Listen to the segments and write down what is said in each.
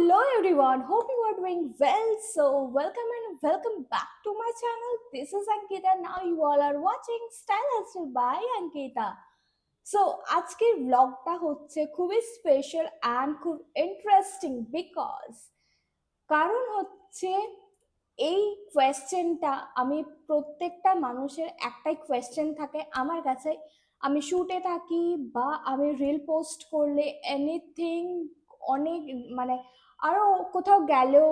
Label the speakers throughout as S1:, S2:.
S1: Hello everyone, hope you are doing well. So, welcome back to my channel. This is Ankita. Now you all are watching Style Hustle by Ankita. So আজকের ব্লগটা হচ্ছে খুবই special and খুব interesting কারণ হচ্ছে এই কোয়েশ্চেনটা আমি প্রত্যেকটা মানুষের একটাই কোয়েশ্চেন থাকে আমার কাছে। আমি শুটে থাকি বা আমি রিল পোস্ট করলে এনিথিং, অনেক মানে আরো কোথাও গেলেও,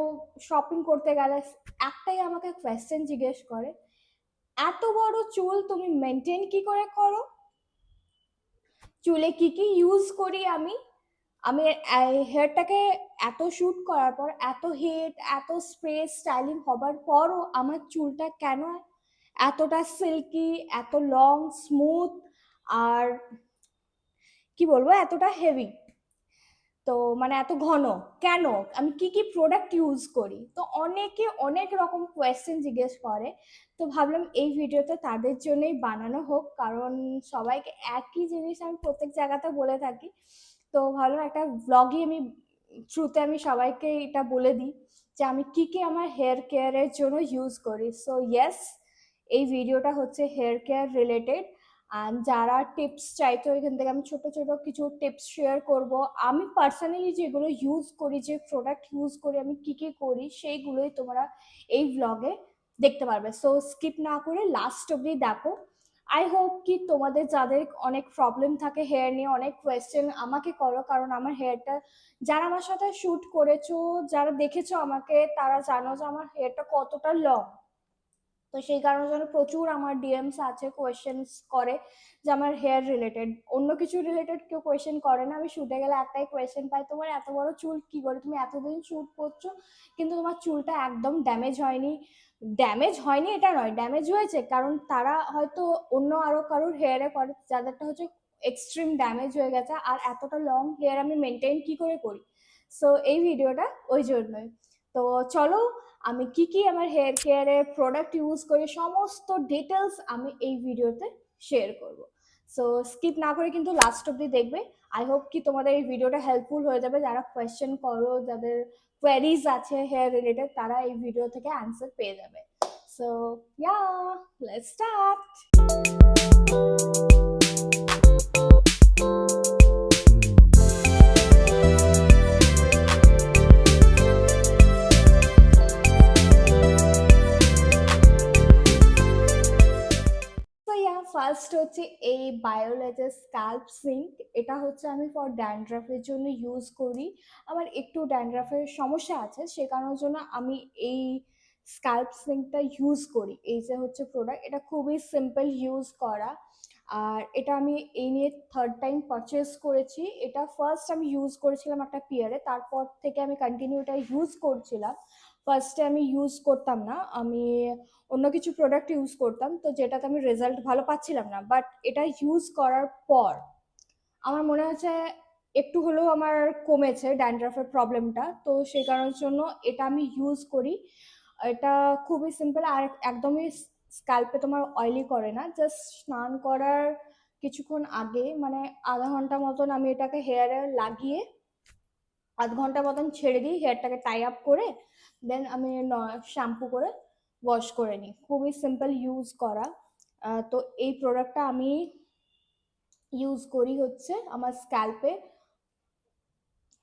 S1: শপিং করতে গেলে একটাই আমাকে কোয়েশ্চেন জিজ্ঞেস করে, এত বড় চুল তুমি মেনটেন কি করে করো, চুলে কি কি ইউজ করি আমি আমি হেয়ারটাকে এত শুট করার পর, এত হিট, এত স্প্রে স্টাইলিং হবার পরও আমার চুলটা কেন এতটা সিল্কি, এত লং, স্মুথ, আর কি বলবো এতটা হেভি, তো মানে এত ঘন কেন, আমি কি কি প্রোডাক্ট ইউজ করি, তো অনেকে অনেক রকম কোয়েশ্চেন জিজ্ঞেস করে। তো ভাবলাম এই ভিডিওটা তাদের জন্যই বানানো হোক, কারণ সবাইকে একই জিনিস আমি প্রত্যেক জায়গাতে বলে থাকি। তো ভাবলাম একটা ব্লগই আমি থ্রুতে আমি সবাইকে এটা বলে দিই যে আমি কি কি আমার হেয়ার কেয়ারের জন্য ইউজ করি। সো ইয়েস, এই ভিডিওটা হচ্ছে হেয়ার কেয়ার রিলেটেড। আর যারা টিপস চাইতো এখান থেকে আমি ছোট ছোট কিছু টিপস শেয়ার করব। আমি পার্সোনালি যেগুলো ইউজ করি, যে প্রোডাক্ট ইউজ করি, আমি কি কি করি, সেইগুলোই তোমরা এই ব্লগে দেখতে পারবে। সো স্কিপ না করে লাস্ট অবধি দেখো। আই হোপ কি তোমাদের যাদের অনেক প্রবলেম থাকে হেয়ার নিয়ে, অনেক কোয়েশ্চেন আমাকে করো, কারণ আমার হেয়ারটা, যারা আমার সাথে শ্যুট করেছো, যারা দেখেছো আমাকে, তারা জানো যে আমার হেয়ারটা কতটা লং। তো সেই কারণের জন্য প্রচুর আমার ডিএমস আছে, কোয়েশ্চেন্স করে যে আমার হেয়ার রিলেটেড, অন্য কিছু রিলেটেড কেউ কোয়েশ্চেন করে না। আমি শুটে গেলে একটাই কোয়েশ্চেন পাই, তোমার এত বড় চুল কি করে, তুমি এতদিন শুট করছো কিন্তু তোমার চুলটা একদম ড্যামেজ হয়নি। ড্যামেজ হয়নি এটা নয়, ড্যামেজ হয়েছে, কারণ তারা হয়তো অন্য আরো কারোর হেয়ারে করে যাদেরটা হচ্ছে এক্সট্রিম ড্যামেজ হয়ে গেছে। আর এতটা লং হেয়ার আমি মেনটেন কি করে করি, সো এই ভিডিওটা ওই জন্যই। তো চলো, আমি কি কি আমার হেয়ার কেয়ারের প্রোডাক্ট ইউজ করি সমস্ত ডিটেলস আমি এই ভিডিওতে শেয়ার করব। সো স্কিপ না করে কিন্তু লাস্ট অব্দি দেখবে। আই হোপ কি তোমাদের এই ভিডিওটা হেল্পফুল হয়ে যাবে, যারা কোয়েশ্চেন করো, যাদের কোয়ারিজ আছে হেয়ার রিলেটেড, তারা এই ভিডিও থেকে অ্যান্সার পেয়ে যাবে। So yeah, let's start. First হচ্ছে এই বায়োলেজের স্ক্যাল্প সিঙ্ক। এটা হচ্ছে আমি ফর ড্যান্ড্রাফের জন্য ইউজ করি। আমার একটু ড্যান্ড্রাফের সমস্যা আছে, সে কারণের জন্য আমি এই স্ক্যাল্প সিঙ্কটা ইউজ করি। এই যে হচ্ছে প্রোডাক্ট, এটা খুবই সিম্পল ইউজ করা। আর এটা আমি এই নিয়ে থার্ড টাইম পারচেস করেছি। এটা ফার্স্ট আমি ইউজ করেছিলাম একটা পিয়ারে, তারপর থেকে আমি কন্টিনিউ এটা ইউজ করছিলাম। ফার্স্টে আমি ইউজ করতাম না, আমি অন্য কিছু প্রোডাক্ট ইউজ করতাম, তো যেটাতে আমি রেজাল্ট ভালো পাচ্ছিলাম না। বাট এটা ইউজ করার পর আমার মনে হচ্ছে একটু হলেও আমার কমেছে ড্যান্ড্রাফের প্রবলেমটা, তো সেই কারণের জন্য এটা আমি ইউজ করি। এটা খুবই সিম্পল আর একদমই স্ক্যাল্পে তোমার অয়েলি করে না। জাস্ট স্নান করার কিছুক্ষণ আগে, মানে আধা ঘন্টা মতন আমি এটাকে হেয়ারে লাগিয়ে আধ ঘন্টা মতন ছেড়ে দিই, হেয়ারটাকে টাই আপ করে দেন আমি শ্যাম্পু করে ওয়াশ করে নিই। খুবই সিম্পল ইউজ করা। তো এই প্রোডাক্টটা আমি ইউজ করি হচ্ছে আমার স্ক্যাল্পে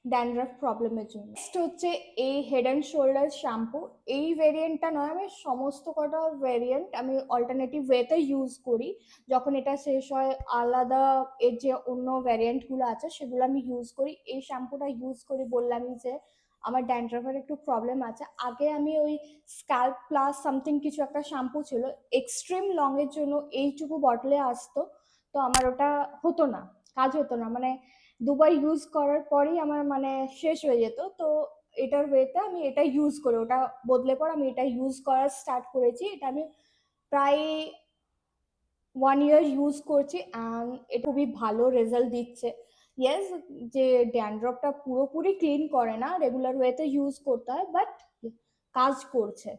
S1: ড্যান্ড্রাফ প্রবলেমের জন্য। নেক্সট হচ্ছে এই হেড অ্যান্ড শোল্ডার শ্যাম্পু। এই ভেরিয়েন্টটা নয়, আমি সমস্ত কটা ভেরিয়েন্ট আমি অল্টারনেটিভ ওয়েতে ইউজ করি। যখন এটা শেষ হয় আলাদা এর যে অন্য ভ্যারিয়েন্টগুলো আছে সেগুলো আমি ইউজ করি। এই শ্যাম্পুটা ইউজ করি বললামই যে আমার ড্যান্ড্রাফের একটু প্রবলেম আছে। আগে আমি ওই স্ক্যাল্প প্লাস সামথিং কিছু একটা শ্যাম্পু ছিল, এক্সট্রিম লং এর জন্য এইটুকু বটলে আসতো, তো আমার ওটা হতো না, কাজ হতো না, মানে দুবার ইউজ করার পরেই আমার মানে শেষ হয়ে যেত। তো এটার ওয়েতে আমি এটা ইউজ করি, ওটা বদলে পর আমি এটা ইউজ করা স্টার্ট করেছি। এটা আমি প্রায় 1 ইয়ার ইউজ করছি অ্যান্ড এটা খুবই ভালো রেজাল্ট দিচ্ছে। ইয়েস, যে ড্যান্ড্রফটা পুরোপুরি ক্লিন করে না, রেগুলার ওয়েতে ইউজ করতে হয়, বাট কাজ করছে।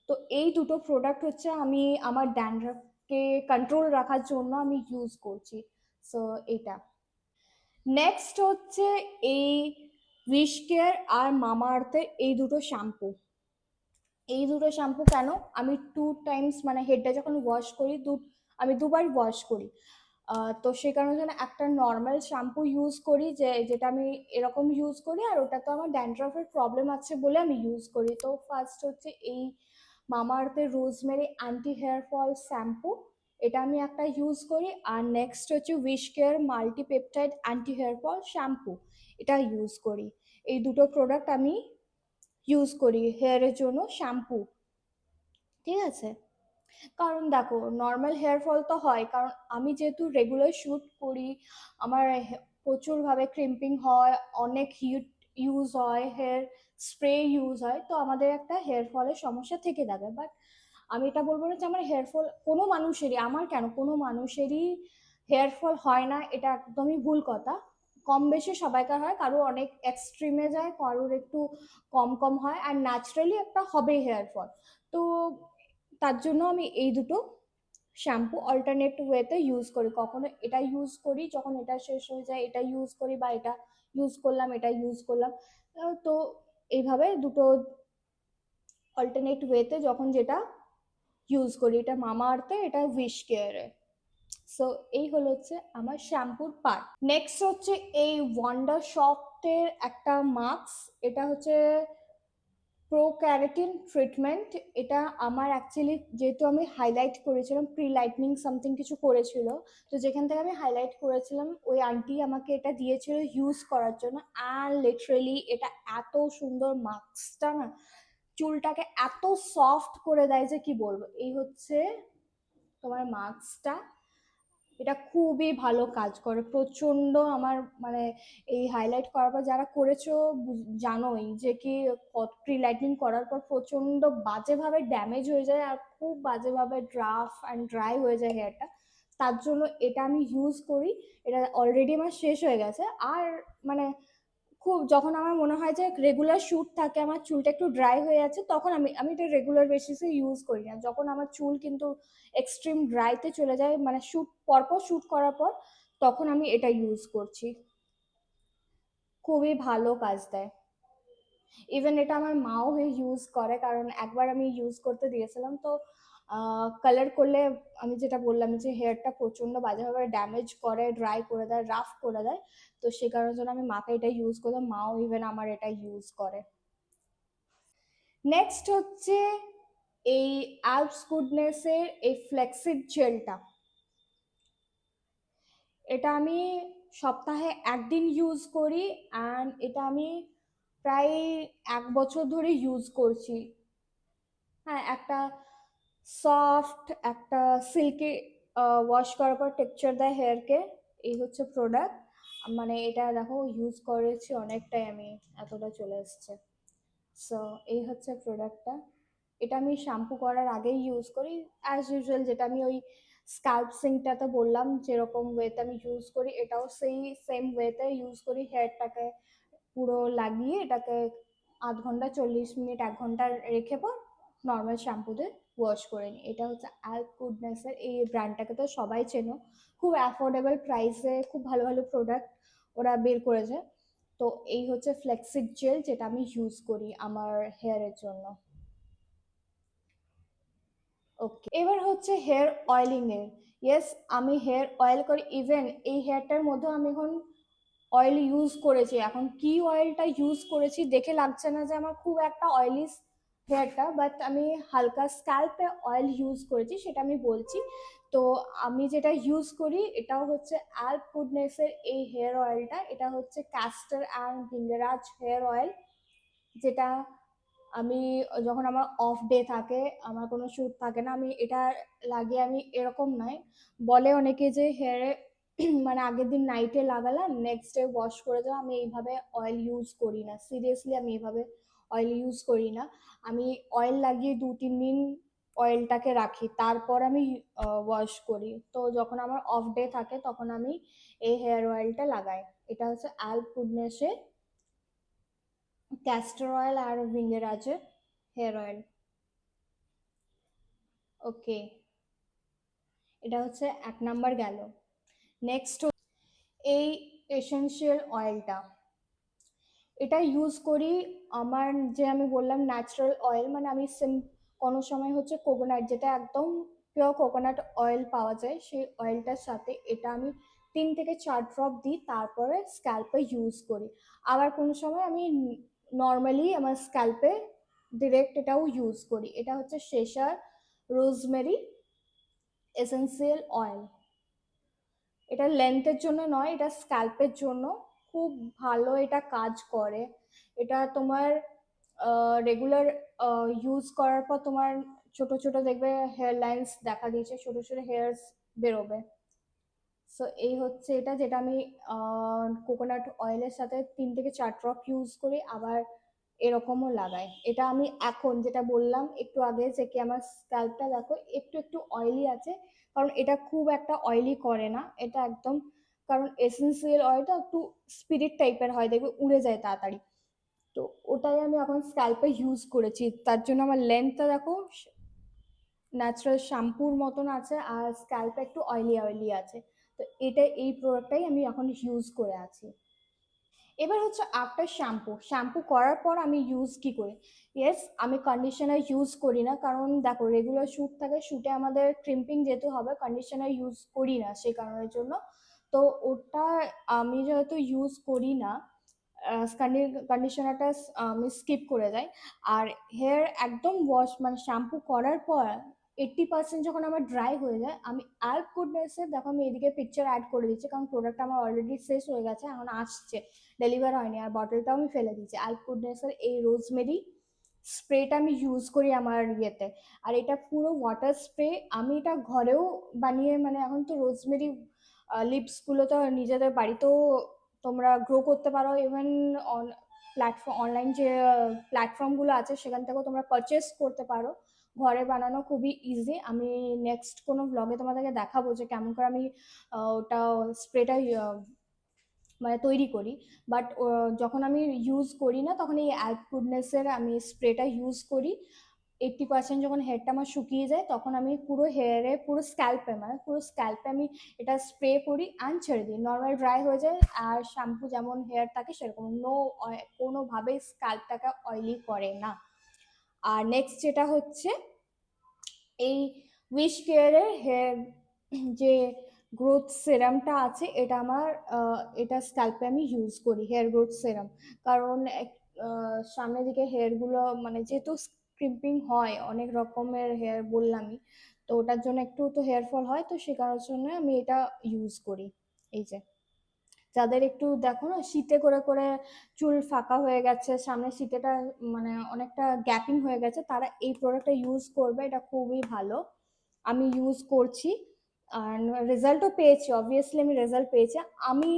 S1: তো এই দুটো প্রোডাক্ট হচ্ছে আমি আমার ড্যান্ড্রফকে কন্ট্রোল রাখার জন্য আমি ইউজ করছি। সো এটা। নেক্সট হচ্ছে এই উইশ কেয়ার আর মামা আর্থের এই দুটো শ্যাম্পু কেন আমি 2 টাইমস মানে হেডটা যখন ওয়াশ করি আমি দুবার ওয়াশ করি। তো সেই কারণে জন্য একটা নর্মাল শ্যাম্পু ইউজ করি যেটা আমি এরকম ইউজ করি, আর ওটা তো আমার ড্যান্ড্রফের প্রবলেম আছে বলে আমি ইউজ করি। তো ফার্স্ট হচ্ছে এই মামা আর্থের rosemary anti hair fall shampoo, এটা আমি একটা ইউজ করি। আর নেক্সট হচ্ছে WishCare multipeptide anti hair fall shampoo, এটা ইউজ করি। এই দুটো প্রোডাক্ট আমি ইউজ করি হেয়ারের জন্য শ্যাম্পু, ঠিক আছে। কারণ দেখো নর্মাল হেয়ার ফল তো হয়, কারণ আমি যেহেতু রেগুলার শ্যুট করি, আমার প্রচুরভাবে ক্রিম্পিং হয়, অনেক হিট ইউজ হয়, হেয়ার স্প্রে ইউজ হয়, তো আমাদের একটা হেয়ার ফলের সমস্যা থেকে যাবে। বাট আমি এটা বলবো না যে আমার হেয়ার ফল কোনো মানুষেরই, আমার কেন কোনো মানুষেরই হেয়ার ফল হয় না, এটা একদমই ভুল কথা। কম বেশি সবাইকার হয়, কারো অনেক এক্সট্রিমে যায়, কারোর একটু কম কম হয়, আর ন্যাচারালি একটা হবে হেয়ার ফল। তো তার জন্য আমি এই দুটো শ্যাম্পু অল্টারনেট ওয়েতে ইউজ করি, কখনো এটা ইউজ করি যখন এটা শেষ হয়ে যায় এটা ইউজ করি, বা এটা ইউজ করলাম এটা ইউজ করলাম। তো এইভাবে দুটো অল্টারনেট ওয়েতে যখন যেটা ইউজ করি, এটা মামা আর্থে, এটা উইশ কেয়ারে। সো এই হলো হচ্ছে আমার শ্যাম্পুর পার্ট। নেক্সট হচ্ছে এই ওয়ান্ডার শপের একটা মাস্ক, এটা হচ্ছে প্রো ক্যারাটিন ট্রিটমেন্ট। এটা আমার অ্যাকচুয়ালি যেহেতু আমি হাইলাইট করেছিলাম, প্রি লাইটনিং সামথিং কিছু করেছিল, তো যেখান থেকে আমি হাইলাইট করেছিলাম ওই আন্টি আমাকে এটা দিয়েছিল ইউজ করার জন্য। আর লিটারেলি এটা এত সুন্দর, মাস্কটা না চুলটাকে এত সফট করে দেয় যে কি বলবো। এই হচ্ছে তোমার মাস্কটা, এটা খুবই ভালো কাজ করে প্রচন্ড। আমার মানে এই হাইলাইট করার পর যারা করেছো জানোই যে কি প্রি লাইটিং করার পর প্রচন্ড বাজেভাবে ড্যামেজ হয়ে যায়, আর খুব বাজেভাবে ড্রাফ অ্যান্ড ড্রাই হয়ে যায় হেয়ারটা। তার জন্য এটা আমি ইউজ করি। এটা অলরেডি আমার শেষ হয়ে গেছে। আর মানে খুব যখন আমার মনে হয় যে রেগুলার শ্যুট থাকে, আমার চুলটা একটু ড্রাই হয়ে আছে, তখন আমি আমি এটা রেগুলার বেসিসে ইউজ করি না। যখন আমার চুল কিন্তু এক্সট্রিম ড্রাইতে চলে যায়, মানে পরপর শ্যুট করার পর, তখন আমি এটা ইউজ করছি। খুবই ভালো কাজ দেয়। ইভেন এটা আমার মাও ইউজ করে, কারণ একবার আমি ইউজ করতে দিয়েছিলাম, তো কালার করলে আমি যেটা বললাম যে হেয়ারটা প্রচন্ড বাজেভাবে ড্যামেজ করে, ড্রাই করে দেয়, রাফ করে দেয়। তো সে কারণের জন্য আমি মাকে এটা ইউজ করলাম, মাও ইভেন আমার এটা ইউজ করে। নেক্সট হচ্ছে এই অ্যালপস গুডনেসের এই ফ্লেক্সিড জেলটা, এটা আমি সপ্তাহে একদিন ইউজ করি। অ্যান্ড এটা আমি প্রায় 1 বছর ধরে ইউজ করছি। হ্যাঁ, একটা সফট একটা সিল্কি ওয়াশ করার পর টেক্সচার দেয় হেয়ারকে। এই হচ্ছে প্রোডাক্ট, মানে এটা দেখো ইউজ করেছি অনেকটাই, আমি এতটা চলে এসছে। সো এই হচ্ছে প্রোডাক্টটা, এটা আমি শ্যাম্পু করার আগেই ইউজ করি অ্যাজ ইউজুয়াল, যেটা আমি ওই স্কাল্পসিংটাতে বললাম যেরকম ওয়েতে আমি ইউজ করি, এটাও সেই সেম ওয়েতে ইউজ করি। হেয়ারটাকে পুরো লাগিয়ে এটাকে 0.5 ঘন্টা 40 মিনিট 1 ঘন্টা রেখে পর নর্মাল শ্যাম্পু দিয়ে ওয়াশ করে নিই। এটা হচ্ছে অ্যাল্প গুডনেসের, এই ব্র্যান্ডটাকে তো সবাই চেনো, খুব অ্যাফোর্ডেবল প্রাইসে খুব ভালো ভালো প্রোডাক্ট ওরা বের করেছে। তো এই হচ্ছে ফ্লেক্সিড জেল, যেটা আমি ইউজ করি আমার হেয়ারের জন্য। ওকে, এবার হচ্ছে হেয়ার অয়েলিং এর। ইয়েস, আমি হেয়ার অয়েল করি, ইভেন এই হেয়ারটার মধ্যে আমি এখন অয়েল ইউজ করেছি। এখন কি অয়েলটা ইউজ করেছি দেখে লাগছে না যে আমার খুব একটা অয়েলি হেয়ারটা, বাট আমি হালকা স্ক্যাল্পে অয়েল ইউজ করেছি, সেটা আমি বলছি। তো আমি যেটা ইউজ করি এটাও হচ্ছে অ্যাল্প গুডনেসের এই হেয়ার অয়েলটা, এটা হচ্ছে ক্যাস্টর অ্যান্ড ভিঙ্গেরাজ হেয়ার অয়েল। যেটা আমি যখন আমার অফ ডে থাকে, আমার কোনো শ্যুট থাকে না, আমি এটা লাগিয়ে, আমি এরকম নয়, বলে অনেকে যে হেয়ারে মানে আগের দিন নাইটে লাগালাম নেক্সট ডে ওয়াশ করে দেওয়া, আমি এইভাবে অয়েল ইউজ করি না। সিরিয়াসলি আমি এইভাবে অয়েল ইউজ করি না। আমি অয়েল লাগিয়ে 2-3 দিন অয়েলটাকে রাখি, তারপর আমি ওয়াশ করি। তো যখন আমার অফ ডে থাকে তখন আমি এই হেয়ার অয়েলটা লাগাই। এটা হচ্ছে অ্যাল্প গুডনেসের ক্যাস্টর অয়েল আর ভিঙ্গেরাজের হেয়ার অয়েল। ওকে, এটা হচ্ছে 1 নাম্বার গেল। নেক্সট এই এসেনশিয়াল অয়েলটা, এটা ইউজ করি আমার, যে আমি বললাম ন্যাচারাল অয়েল, মানে আমি কোনো সময় হচ্ছে কোকোনাট, যেটা একদম পিওর কোকোনাট অয়েল পাওয়া যায়, সেই অয়েলটার সাথে এটা আমি 3 থেকে 4 ড্রপ দিই, তারপরে স্ক্যাল্পে ইউজ করি। আবার কোনো সময় আমি নর্মালি আমার স্ক্যাল্পে ডিরেক্ট এটাও ইউজ করি। এটা হচ্ছে শেষার রোজমেরি এসেন্সিয়াল অয়েল। এটা লেন্থের জন্য নয়, এটা স্ক্যাল্পের জন্য খুব ভালো এটা কাজ করে। এটা তোমার রেগুলার ইউজ করার পর তোমার ছোট ছোট দেখবে হেয়ার লাইন্স দেখা দিয়েছে, ছোট ছোট হেয়ার্স বেরোবে। সো এই হচ্ছে এটা, যেটা আমি কোকোনাট অয়েলের সাথে 3 থেকে 4 ড্রপ ইউজ করি, আবার এরকমও লাগাই। এটা আমি এখন যেটা বললাম একটু আগে, যে কি আমার স্ক্যাল্পটা দেখো একটু একটু অয়েলি আছে, কারণ এটা খুব একটা অয়েলি করে না এটা একদম, কারণ এসেন্সিয়াল অয়েলটা একটু স্পিরিট টাইপের হয়, দেখবে উড়ে যায় তাড়াতাড়ি। তো ওটাই আমি এখন স্ক্যাল্পে ইউজ করেছি, তার জন্য আমার লেন্থটা দেখো ন্যাচারাল শ্যাম্পুর মতন আছে, আর স্ক্যাল্পে একটু অয়েলি অয়েলি আছে। তো এটা, এই প্রোডাক্টটাই আমি এখন ইউজ করে আছি। এবার হচ্ছে আফটার শ্যাম্পু, শ্যাম্পু করার পর আমি ইউজ কি করি? ইয়েস, আমি কন্ডিশনার ইউজ করি না, কারণ দেখো রেগুলার শ্যুট থাকে, শ্যুটে আমাদের ক্রিম্পিং যেতে হবে, কন্ডিশনার ইউজ করি না সেই কারণের জন্য। তো ওটা আমি যেহেতু ইউজ করি না, কন্ডিশনারটা আমি স্কিপ করে যাই। আর হেয়ার একদম ওয়াশ মানে শ্যাম্পু করার পর 80% যখন আমার ড্রাই হয়ে যায়, আমি অ্যাল্প গুডনেসের, দেখো আমি এদিকে পিকচার অ্যাড করে দিচ্ছি, কারণ প্রোডাক্ট আমার অলরেডি শেষ হয়ে গেছে, এখন আসছে, ডেলিভার হয়নি, আর বটলটাও আমি ফেলে দিচ্ছি। অ্যাল্প গুডনেসের এই রোজমেরি স্প্রেটা আমি ইউজ করি আমার ইয়েতে। আর এটা পুরো ওয়াটার স্প্রে, আমি এটা ঘরেও বানিয়ে, মানে এখন তো রোজমেরি লিপসগুলো তো নিজেদের বাড়িতেও তোমরা গ্রো করতে পারো, ইভেন অনলাইন যে প্ল্যাটফর্মগুলো আছে সেখান থেকেও তোমরা পারচেস করতে পারো। ঘরে বানানো খুবই ইজি। আমি নেক্সট কোনো ব্লগে তোমাদেরকে দেখাবো যে কেমন করে আমি ওটা স্প্রেটা মানে তৈরি করি। বাট যখন আমি ইউজ করি না, তখন এই অ্যাল্প গুডনেসের আমি স্প্রেটা ইউজ করি। 80% যখন হেয়ারটা আমার শুকিয়ে যায়, তখন আমি পুরো হেয়ারে, পুরো স্ক্যাল্পে, মানে পুরো স্ক্যাল্পে আমি এটা স্প্রে করি অ্যান্ড ছেড়ে দিই, নর্মাল ড্রাই হয়ে যায়। আর শ্যাম্পু যেমন হেয়ার থাকে সেরকম, কোনোভাবেই স্ক্যাল্পটাকে অয়েলি করে না। আর নেক্সট যেটা হচ্ছে এই উইশ কেয়ারের হেয়ার যে গ্রোথ সেরামটা আছে, এটা আমার এটা স্ক্যাল্পে আমি ইউজ করি, হেয়ার গ্রোথ সেরাম। কারণ সামনের দিকে হেয়ারগুলো, মানে যেহেতু স্ক্রিম্পিং হয়, অনেক রকমের হেয়ার বললামই, তো ওটার জন্য একটু তো হেয়ার ফল হয়, তো সে কারণের জন্য আমি এটা ইউজ করি। এই যে যাদের একটু দেখো না শীতে করে করে চুল ফাঁকা হয়ে গেছে, সামনে শীতেটা মানে অনেকটা গ্যাপিং হয়ে গেছে, তারা এই প্রোডাক্টটা ইউজ করবে, এটা খুবই ভালো। আমি ইউজ করছি আর রেজাল্টও পেয়েছি, অবভিয়াসলি আমি রেজাল্ট পেয়েছি। আমি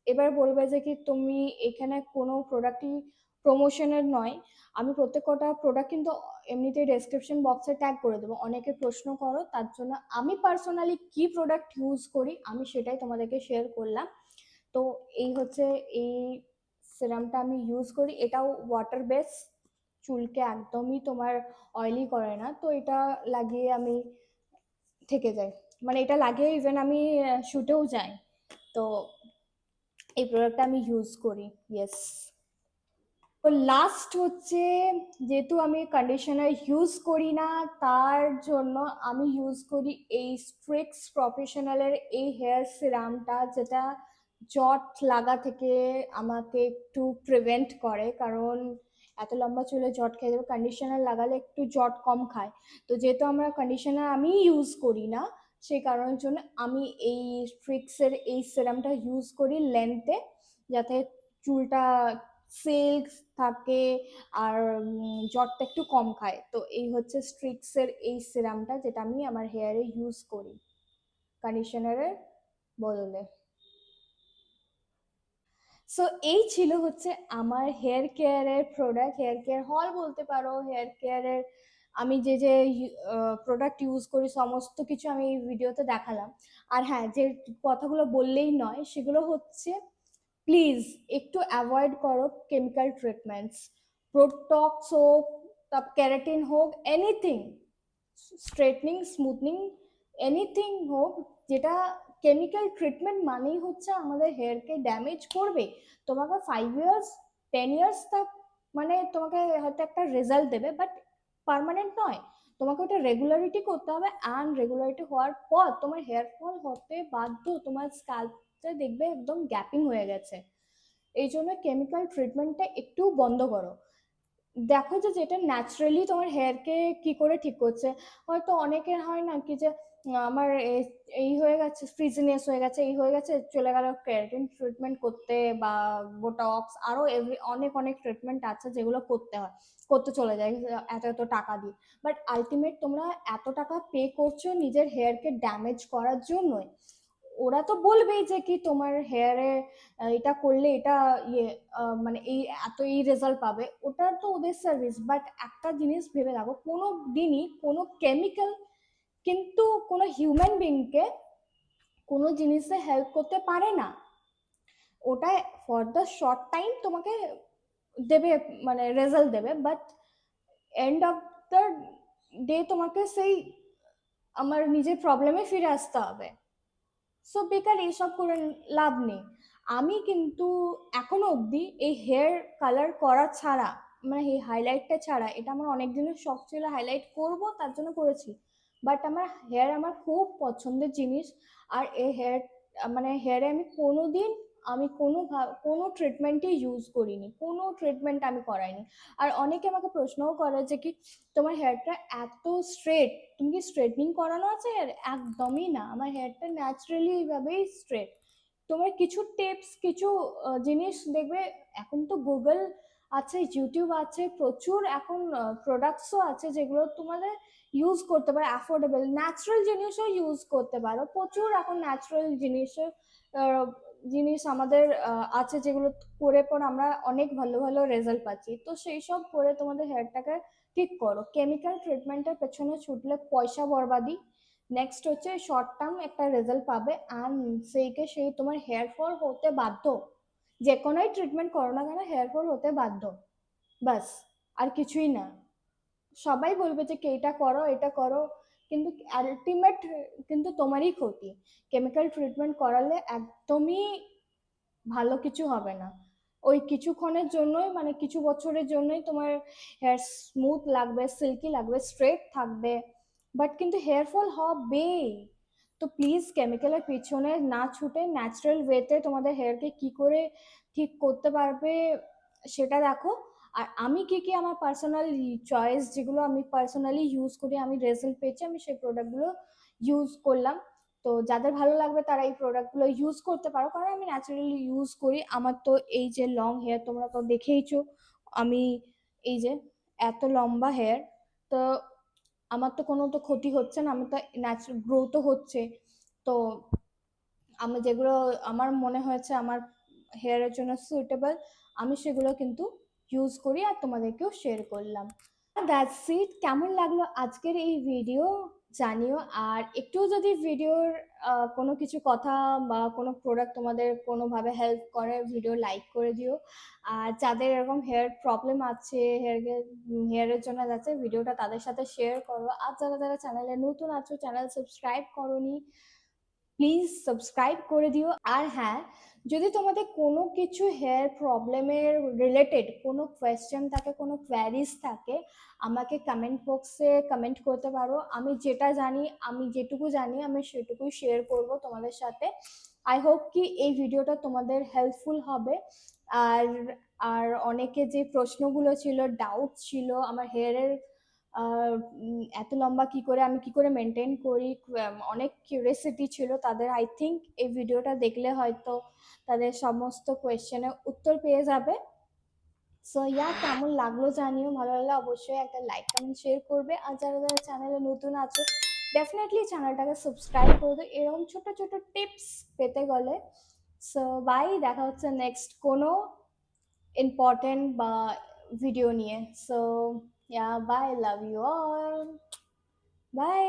S1: এবার বলবে যে কি তুমি এখানে কোনো প্রোডাক্টই প্রমোশনের নয়, আমি প্রত্যেকটা প্রোডাক্ট কিন্তু এমনিতে ডেসক্রিপশন বক্সে ট্যাগ করে দেবো, অনেকে প্রশ্ন করো, তার জন্য আমি পার্সোনালি কি প্রোডাক্ট ইউজ করি আমি সেটাই তোমাদেরকে শেয়ার করলাম। তো এই হচ্ছে এই সিরামটা আমি ইউজ করি, এটাও ওয়াটার বেস, চুলকে একদমই তোমার অয়েলি করে না। তো এটা লাগিয়ে আমি থেকে যাই, মানে এটা লাগিয়ে ইভেন আমি শুটেও যাই। তো এই প্রোডাক্টটা আমি ইউজ করি। ইয়েস। তো লাস্ট হচ্ছে, যেহেতু আমি কন্ডিশনার ইউজ করি না, তার জন্য আমি ইউজ করি এই স্ট্রিক্স প্রফেশনালের এই হেয়ার সিরামটা, যেটা জট লাগা থেকে আমাকে একটু প্রিভেন্ট করে, কারণ এত লম্বা চুলে জট খেয়ে যাবে, কন্ডিশনার লাগালে একটু জট কম খায়। তো যেহেতু আমরা কন্ডিশনার আমি ইউজ করি না, সেই কারণের জন্য আমি এই স্ট্রিক্সের এই সিরামটা ইউজ করি লেন্থে, যাতে চুলটা সিল্ক থাকে আর জটটা একটু কম খায়। তো এই হচ্ছে স্ট্রিক্সের এই সিরামটা, যেটা আমি আমার হেয়ারে ইউজ করি কন্ডিশনারের বদলে। সো এই ছিল হচ্ছে আমার হেয়ার কেয়ারের প্রোডাক্ট, হেয়ার কেয়ার হল বলতে পারো, হেয়ার কেয়ারের আমি যে যে প্রোডাক্ট ইউজ করি সমস্ত কিছু আমি এই ভিডিওতে দেখালাম। আর হ্যাঁ, যে কথাগুলো বললেই নয় সেগুলো হচ্ছে, প্লিজ একটু অ্যাভয়েড করো কেমিক্যাল ট্রিটমেন্টস, প্রোটক্স হোক, তারপর ক্যারাটিন হোক, এনিথিং, স্ট্রেটনিং, স্মুথনিং, এনিথিং হোক, যেটা কেমিক্যাল ট্রিটমেন্ট মানেই হচ্ছে আমাদের হেয়ারকে ড্যামেজ করবে। তোমাকে 5 ইয়ার্স 10 ইয়ার্স তক মানে তোমাকে হয়তো একটা রেজাল্ট দেবে, বাট পার্মানেন্ট নয়। তোমাকে ওটা রেগুলারিটি করতে হবে, অ্যান্ড রেগুলারিটি হওয়ার পর তোমার হেয়ার ফল হতে বাধ্য। তোমার স্ক্যাল্পটা দেখবে একদম গ্যাপিং হয়ে গেছে। এই জন্য কেমিক্যাল ট্রিটমেন্টটা একটু বন্ধ করো। দেখো যে যেটা ন্যাচারালি তোমার হেয়ারকে কি করে ঠিক করছে। হয়তো অনেকের হয় না কি যে আমার এই হয়ে গেছে, ফ্রিজিনেস হয়ে গেছে, এই হয়ে গেছে, চলে গেল কেরাটিন ট্রিটমেন্ট করতে বা বোটক্স, আরো অনেক অনেক ট্রিটমেন্ট আছে যেগুলো করতে হয়, করতে চলে যায় এত এত টাকা দিয়ে। বাট আলটিমেট তোমরা এত টাকা পে করছো নিজের হেয়ারকে ড্যামেজ করার জন্যই। ওরা তো বলবেই যে কি তোমার হেয়ারে এটা করলে এটা ইয়ে মানে এই এত এই রেজাল্ট পাবে, ওটা তো ওদের সার্ভিস। বাট একটা জিনিস ভেবে দেখো, কোনো দিনই কোনো কেমিক্যাল কিন্তু কোনো হিউম্যান বিংকে কোনো জিনিসে হেল্প করতে পারে না। ওটা ফর দ্য শর্ট টাইম তোমাকে দেবে, মানে রেজাল্ট দেবে, but end of the day তোমাকে সেই আমার নিজের প্রবলেমে ফিরে আসতে হবে। সো বেকার এইসব করে লাভ নেই। আমি কিন্তু এখনো অবধি এই হেয়ার কালার করা ছাড়া, মানে এই হাইলাইটটা ছাড়া, এটা আমার অনেক দিনের শখ ছিল, হাইলাইট করব তার জন্য করেছি। বাট আমার হেয়ার আমার খুব পছন্দের জিনিস। আর এই হেয়ার মানে হেয়ারে আমি কোনো দিন আমি কোনো ট্রিটমেন্টই ইউজ করিনি, কোনো ট্রিটমেন্ট আমি করাইনি। আর অনেকে আমাকে প্রশ্নও করে যে কি তোমার হেয়ারটা এত স্ট্রেট, তুমি কি স্ট্রেটনিং করানো আছে? একদমই না, আমার হেয়ারটা ন্যাচারালি এইভাবেই স্ট্রেট। তোমার কিছু টিপস, কিছু জিনিস দেখবে, এখন তো গুগল আছে, ইউটিউব আছে, প্রচুর এখন প্রোডাক্টসও আছে যেগুলো তোমাদের ইউজ করতে পারো, অ্যাফোর্ডেবল ন্যাচারাল জিনিসও ইউজ করতে পারো। প্রচুর এখন ন্যাচারাল জিনিসের জিনিস আমাদের আছে যেগুলো করে পর আমরা অনেক ভালো ভালো রেজাল্ট পাচ্ছি। তো সেই সব করে তোমাদের হেয়ারটাকে ঠিক করো। কেমিক্যাল ট্রিটমেন্টের পেছনে ছুটলে পয়সা বরবাদি, নেক্সট হচ্ছে শর্ট টার্ম একটা রেজাল্ট পাবে, অ্যান্ড সেই তোমার হেয়ার ফল হতে বাধ্য। যে কোনোই ট্রিটমেন্ট করো না কেন হেয়ার ফল হতে বাধ্য, বাস, আর কিছুই না। সবাই বলবে যে কি এটা করো এটা করো, কিন্তু আলটিমেট কিন্তু তোমারই ক্ষতি। কেমিক্যাল ট্রিটমেন্ট করালে একদমই ভালো কিছু হবে না। ওই কিছুক্ষণের জন্যই, মানে কিছু বছরের জন্যই তোমার হেয়ার স্মুথ লাগবে, সিল্কি লাগবে, স্ট্রেট থাকবে, বাট কিন্তু হেয়ার ফল হবে। তো প্লিজ কেমিক্যালের পিছনে না ছুটে ন্যাচারাল ওয়েতে তোমাদের হেয়ারকে কি করে ঠিক করতে পারবে সেটা দেখো। আর আমি কি কি আমার পার্সোনাল চয়েস, যেগুলো আমি পার্সোনালি ইউজ করি, আমি রেজাল্ট পেয়েছি, আমি সেই প্রোডাক্টগুলো ইউজ করলাম। তো যাদের ভালো লাগবে তারা এই প্রোডাক্টগুলো ইউজ করতে পারো, কারণ আমি ন্যাচারালি ইউজ করি। আমার তো এই যে লং হেয়ার, তোমরা তো দেখেইছো, আমি এই যে এত লম্বা হেয়ার, তো আমার তো কোনো তো ক্ষতি হচ্ছে না, আমি তো ন্যাচারাল গ্রোথও হচ্ছে। তো আমি যেগুলো আমার মনে হয়েছে আমার হেয়ারের জন্য সুইটেবল, আমি সেগুলো কিন্তু ইউজ করি আর তোমাদেরকেও শেয়ার করলাম। That's it. কেমন লাগলো আজকের এই ভিডিও জানিও। আর একটু যদি ভিডিওর কোনো কিছু কথা বা কোনো প্রোডাক্ট তোমাদের কোনোভাবে হেল্প করে, ভিডিও লাইক করে দিও। আর যাদের এরকম হেয়ার প্রবলেম আছে, হেয়ারের জন্য যাচ্ছে, ভিডিওটা তাদের সাথে শেয়ার করো। আর যারা যারা চ্যানেলে নতুন আছো, চ্যানেল সাবস্ক্রাইব করোনি, প্লিজ সাবস্ক্রাইব করে দিও। আর হ্যাঁ, যদি তোমাদের কোনো কিছু হেয়ার প্রবলেমের রিলেটেড কোনো কোয়েশ্চেন থাকে, কোনো কোয়ারিজ থাকে, আমাকে কমেন্ট বক্সে কমেন্ট করতে পারো। আমি যেটা জানি, আমি যেটুকু জানি, আমি সেটুকুই শেয়ার করব তোমাদের সাথে। আই হোপ কি এই ভিডিওটা তোমাদের হেল্পফুল হবে। আর আর অনেকে যে প্রশ্নগুলো ছিল, ডাউট ছিল আমার হেয়ারের এত লম্বা কি করে, আমি কি করে মেনটেন করি, অনেক কিউরিয়াসিটি ছিল তাদের। আই থিঙ্ক এই ভিডিওটা দেখলে হয়তো তাদের সমস্ত কোয়েশ্চেনের উত্তর পেয়ে যাবে। সো ইয়া, কেমন লাগলো জানিও, ভালো লাগলে অবশ্যই একটা লাইক কমেন্ট শেয়ার করবে। আর যারা যারা চ্যানেলে নতুন আছে, ডেফিনেটলি চ্যানেলটাকে সাবস্ক্রাইব করে দিও এরকম ছোট ছোট টিপস পেতে গেলে। সো বাই, দেখা হচ্ছে নেক্সট কোনো ইম্পর্টেন্ট বা ভিডিও নিয়ে। So yeah, bye, love you all, by.